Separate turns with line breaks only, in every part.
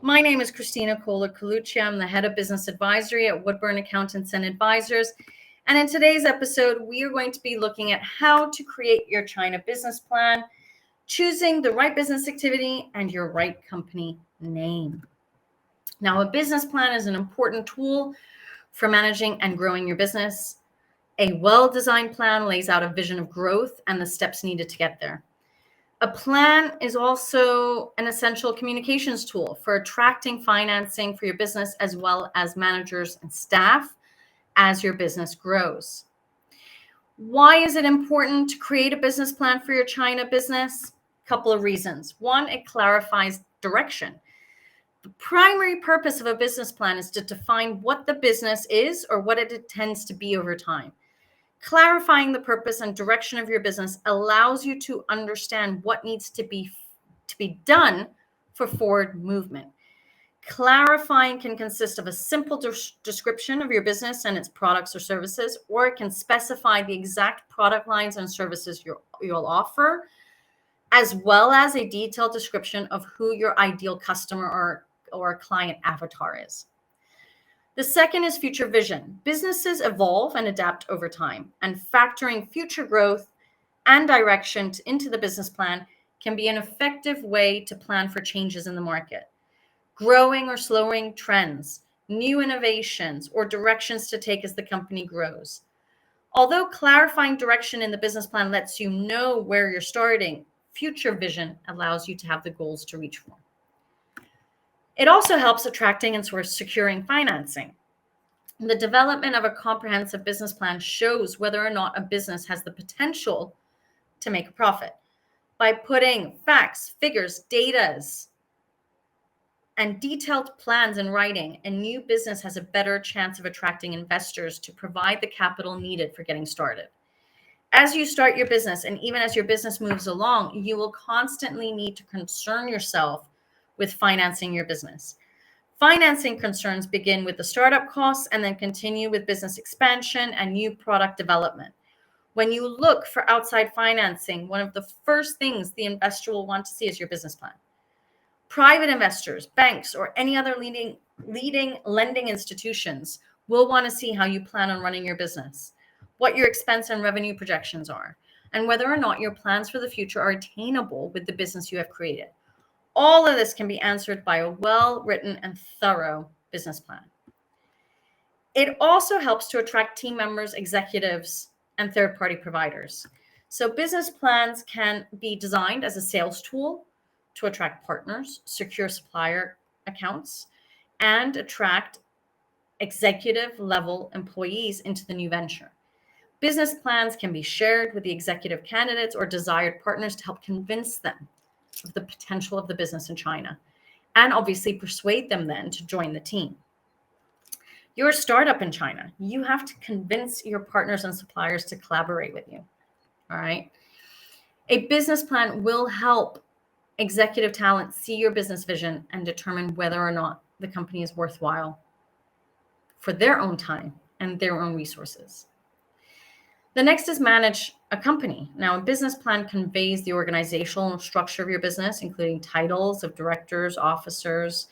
My name is Christina Kohler-Colucci. I'm the head of business advisory at Woodburn Accountants and Advisors. And in today's episode, we are going to be looking at how to create your China business plan, choosing the right business activity, and your right company name. Now, a business plan is an important tool for managing and growing your business. A well-designed plan lays out a vision of growth and the steps needed to get there. A plan is also an essential communications tool for attracting financing for your business, as well as managers and staff as your business grows. Why is it important to create a business plan for your China business? A couple of reasons. One, it clarifies direction. The primary purpose of a business plan is to define what the business is or what it intends to be over time. Clarifying the purpose and direction of your business allows you to understand what needs to be done for forward movement. Clarifying can consist of a simple description of your business and its products or services, or it can specify the exact product lines and services you'll offer, as well as a detailed description of who your ideal customer or client avatar is. The second is future vision. Businesses evolve and adapt over time, and factoring future growth and direction into the business plan can be an effective way to plan for changes in the market, growing or slowing trends, new innovations, or directions to take as the company grows. Although clarifying direction in the business plan lets you know where you're starting, future vision allows you to have the goals to reach for. It also helps attracting and securing financing. The development of a comprehensive business plan shows whether or not a business has the potential to make a profit. By putting facts, figures, data, and detailed plans in writing, a new business has a better chance of attracting investors to provide the capital needed for getting started. As you start your business, and even as your business moves along, you will constantly need to concern yourself with financing your business. Financing concerns begin with the startup costs and then continue with business expansion and new product development. When you look for outside financing, one of the first things the investor will want to see is your business plan. Private investors, banks, or any other leading lending institutions will want to see how you plan on running your business, what your expense and revenue projections are, and whether or not your plans for the future are attainable with the business you have created. All of this can be answered by a well-written and thorough business plan. It also helps to attract team members, executives, and third-party providers. So business plans can be designed as a sales tool to attract partners, secure supplier accounts, and attract executive-level employees into the new venture. Business plans can be shared with the executive candidates or desired partners to help convince them of the potential of the business in China, and obviously persuade them then to join the team. You're a startup in China. You have to convince your partners and suppliers to collaborate with you. All right. A business plan will help executive talent see your business vision and determine whether or not the company is worthwhile for their own time and their own resources. The next is manage a company. Now, a business plan conveys the organizational structure of your business, including titles of directors, officers,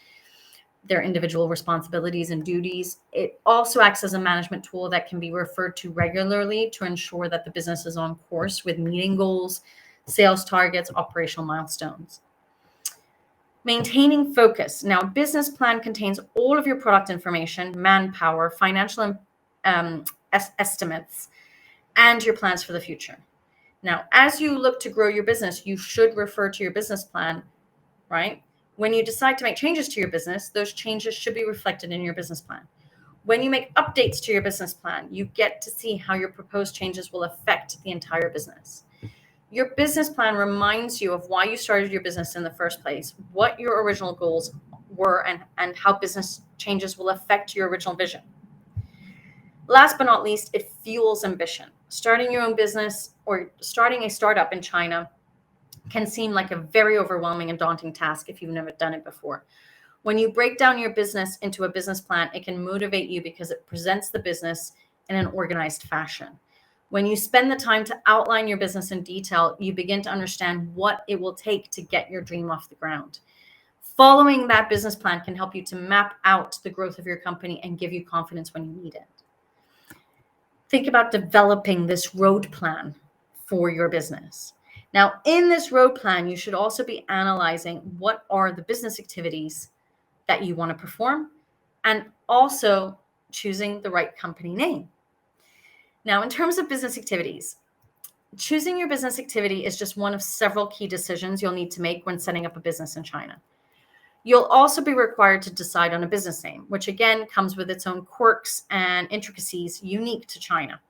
their individual responsibilities and duties. It also acts as a management tool that can be referred to regularly to ensure that the business is on course with meeting goals, sales targets, operational milestones. Maintaining focus. Now, a business plan contains all of your product information, manpower, financial estimates, and your plans for the future. Now, as you look to grow your business, you should refer to your business plan, right? When you decide to make changes to your business, those changes should be reflected in your business plan. When you make updates to your business plan, you get to see how your proposed changes will affect the entire business. Your business plan reminds you of why you started your business in the first place, what your original goals were, and how business changes will affect your original vision. Last but not least, it fuels ambition. Starting your own business or starting a startup in China can seem like a very overwhelming and daunting task if you've never done it before. When you break down your business into a business plan, it can motivate you because it presents the business in an organized fashion. When you spend the time to outline your business in detail, you begin to understand what it will take to get your dream off the ground. Following that business plan can help you to map out the growth of your company and give you confidence when you need it. Think about developing this road plan for your business. Now, in this road plan, you should also be analyzing what are the business activities that you want to perform and also choosing the right company name. Now, in terms of business activities, choosing your business activity is just one of several key decisions you'll need to make when setting up a business in China. You'll also be required to decide on a business name, which again comes with its own quirks and intricacies unique to China.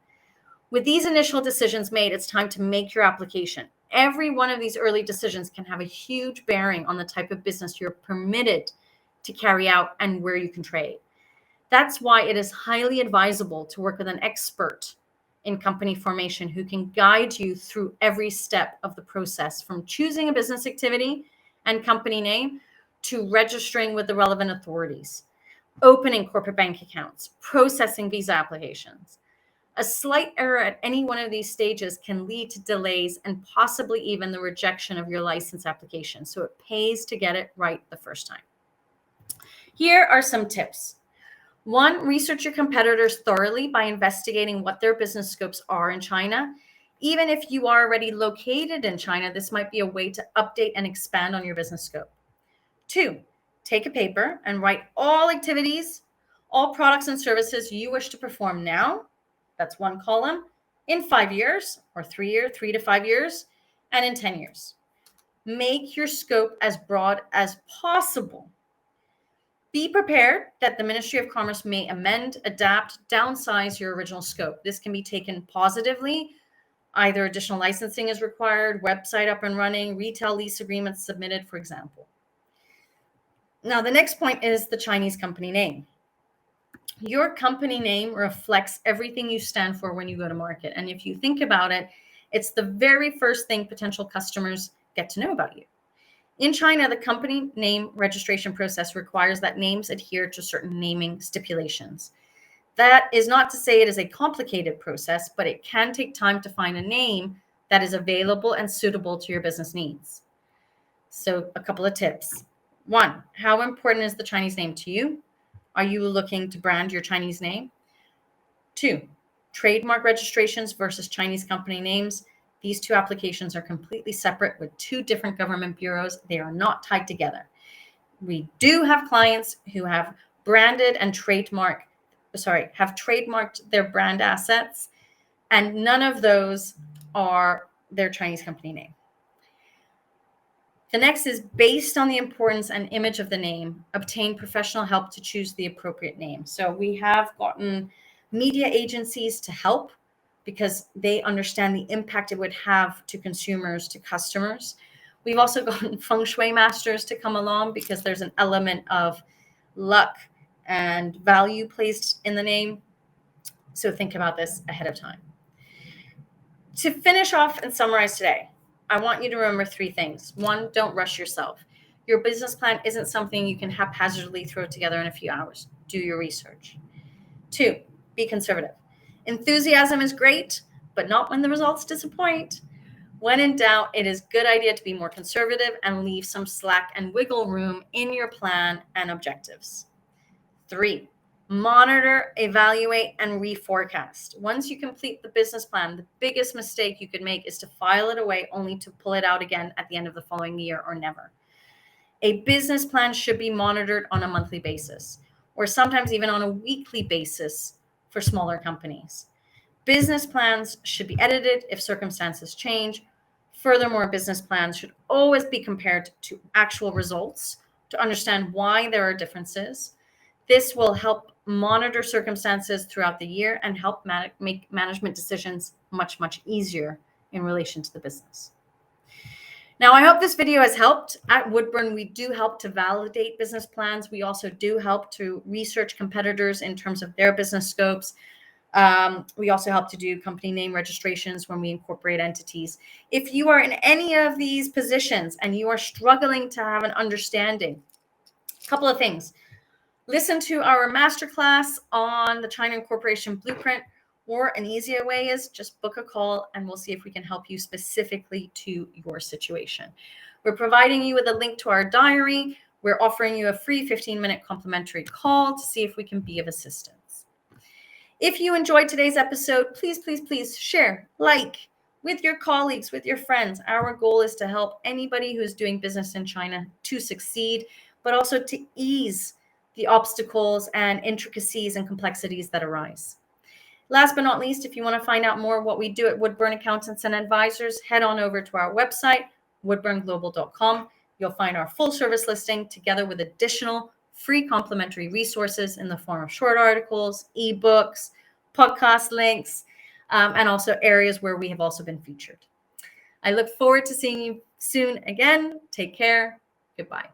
With these initial decisions made, it's time to make your application. Every one of these early decisions can have a huge bearing on the type of business you're permitted to carry out and where you can trade. That's why it is highly advisable to work with an expert in company formation who can guide you through every step of the process, from choosing a business activity and company name to registering with the relevant authorities, opening corporate bank accounts, processing visa applications. A slight error at any one of these stages can lead to delays and possibly even the rejection of your license application. So it pays to get it right the first time. Here are some tips. 1, research your competitors thoroughly by investigating what their business scopes are in China. Even if you are already located in China, this might be a way to update and expand on your business scope. 2, take a paper and write all activities, all products and services you wish to perform now. That's one column. In 5 years, or 3 to 5 years, and in 10 years. Make your scope as broad as possible. Be prepared that the Ministry of Commerce may amend, adapt, downsize your original scope. This can be taken positively. Either additional licensing is required, website up and running, retail lease agreements submitted, for example. Now, the next point is the Chinese company name. Your company name reflects everything you stand for when you go to market. And if you think about it, it's the very first thing potential customers get to know about you. In China, the company name registration process requires that names adhere to certain naming stipulations. That is not to say it is a complicated process, but it can take time to find a name that is available and suitable to your business needs. So a couple of tips. 1, how important is the Chinese name to you? Are you looking to brand your Chinese name? 2, trademark registrations versus Chinese company names. These 2 applications are completely separate with 2 different government bureaus. They are not tied together. We do have clients who have branded and trademarked their brand assets, and none of those are their Chinese company name. The next is, based on the importance and image of the name, obtain professional help to choose the appropriate name. So we have gotten media agencies to help because they understand the impact it would have to consumers, to customers. We've also gotten feng shui masters to come along because there's an element of luck and value placed in the name. So think about this ahead of time. To finish off and summarize today, I want you to remember 3 things. 1, don't rush yourself. Your business plan isn't something you can haphazardly throw together in a few hours. Do your research. 2, be conservative. Enthusiasm is great, but not when the results disappoint. When in doubt, it is a good idea to be more conservative and leave some slack and wiggle room in your plan and objectives. 3, monitor, evaluate, and reforecast. Once you complete the business plan, the biggest mistake you could make is to file it away only to pull it out again at the end of the following year or never. A business plan should be monitored on a monthly basis, or sometimes even on a weekly basis for smaller companies. Business plans should be edited if circumstances change. Furthermore, business plans should always be compared to actual results to understand why there are differences. This will help monitor circumstances throughout the year and help make management decisions much, much easier in relation to the business. Now, I hope this video has helped. At Woodburn, we do help to validate business plans. We also do help to research competitors in terms of their business scopes. We also help to do company name registrations when we incorporate entities. If you are in any of these positions and you are struggling to have an understanding, a couple of things. Listen to our masterclass on the China Incorporation Blueprint, or an easier way is just book a call and we'll see if we can help you specifically to your situation. We're providing you with a link to our diary we're offering you a free 15-minute complimentary call to see if we can be of assistance. If you enjoyed today's episode, please, please, please share, like with your colleagues, with your friends. Our goal is to help anybody who's doing business in China to succeed, but also to ease the obstacles and intricacies and complexities that arise. Last but not least, if you want to find out more what we do at Woodburn Accountants and Advisors, head on over to our website, woodburnglobal.com. You'll find our full service listing together with additional free complimentary resources in the form of short articles, ebooks, podcast links, and also areas where we have also been featured. I look forward to seeing you soon again. Take care. Goodbye.